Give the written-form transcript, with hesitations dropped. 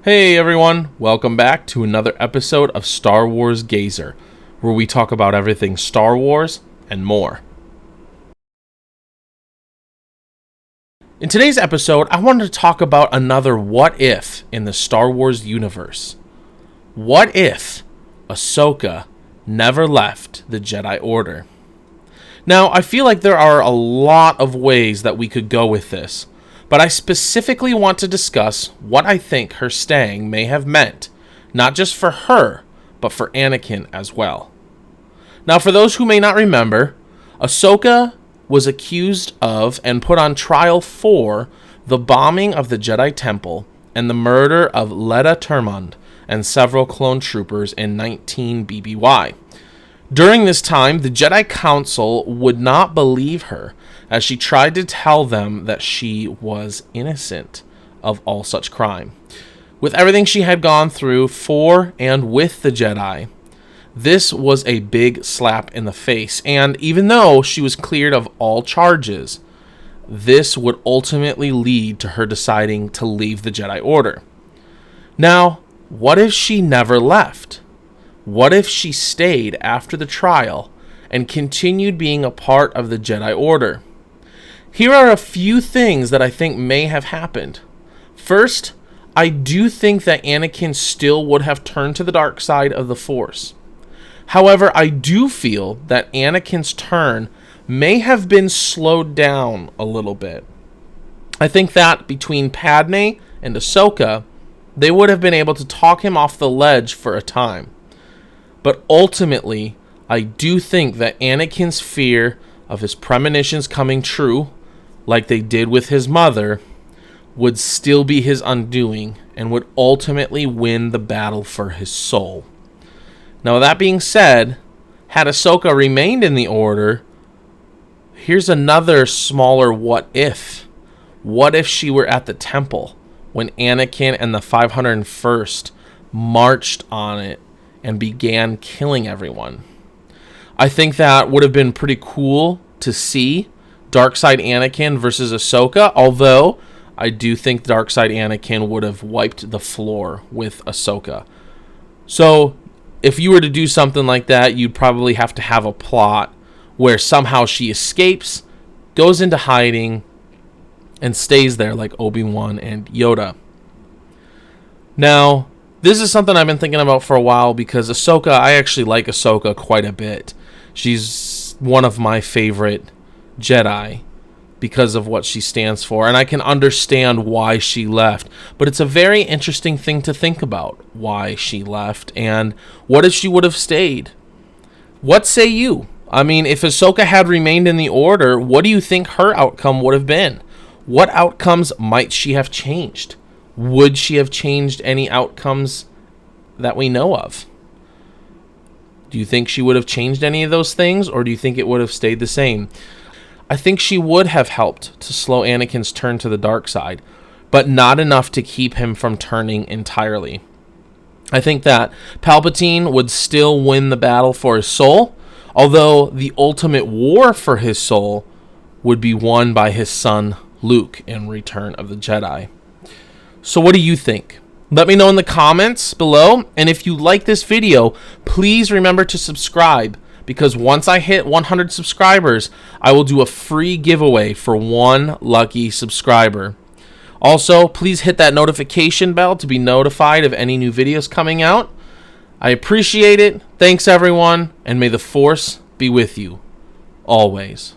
Hey everyone, welcome back to another episode of Star Wars Gazer, where we talk about everything Star Wars and more. In today's episode, I wanted to talk about another what if in the Star Wars universe. What if Ahsoka never left the Jedi Order? Now, I feel like there are a lot of ways that we could go with this, but I specifically want to discuss what I think her staying may have meant, not just for her, but for Anakin as well. Now, for those who may not remember, Ahsoka was accused of and put on trial for the bombing of the Jedi Temple and the murder of Letta Termund and several clone troopers in 19 BBY. During this time, the Jedi Council would not believe her, as she tried to tell them that she was innocent of all such crime. With everything she had gone through for and with the Jedi, this was a big slap in the face, and even though she was cleared of all charges, this would ultimately lead to her deciding to leave the Jedi Order. Now, what if she never left? What if she stayed after the trial and continued being a part of the Jedi Order? Here are a few things that I think may have happened. First, I do think that Anakin still would have turned to the dark side of the Force. However, I do feel that Anakin's turn may have been slowed down a little bit. I think that between Padme and Ahsoka, they would have been able to talk him off the ledge for a time. But ultimately, I do think that Anakin's fear of his premonitions coming true, like they did with his mother, would still be his undoing and would ultimately win the battle for his soul. Now, that being said, had Ahsoka remained in the Order, here's another smaller what if. What if she were at the temple when Anakin and the 501st marched on it and began killing everyone? I think that would have been pretty cool to see Darkside Anakin versus Ahsoka, although I do think Darkside Anakin would have wiped the floor with Ahsoka. So, if you were to do something like that, you'd probably have to have a plot where somehow she escapes, goes into hiding, and stays there like Obi-Wan and Yoda. Now, this is something I've been thinking about for a while because Ahsoka, I actually like Ahsoka quite a bit. She's one of my favorite Jedi because of what she stands for, and I can understand why she left. But it's a very interesting thing to think about, why she left, and what if she would have stayed? What say you? I mean, if Ahsoka had remained in the Order, what do you think her outcome would have been? What outcomes might she have changed? Would she have changed any outcomes that we know of? Do you think she would have changed any of those things, or do you think it would have stayed the same? I think she would have helped to slow Anakin's turn to the dark side, but not enough to keep him from turning entirely. I think that Palpatine would still win the battle for his soul, although the ultimate war for his soul would be won by his son Luke in Return of the Jedi. So what do you think? Let me know in the comments below, and if you like this video, please remember to subscribe, because once I hit 100 subscribers, I will do a free giveaway for one lucky subscriber. Also, please hit that notification bell to be notified of any new videos coming out. I appreciate it. Thanks, everyone, and may the Force be with you always.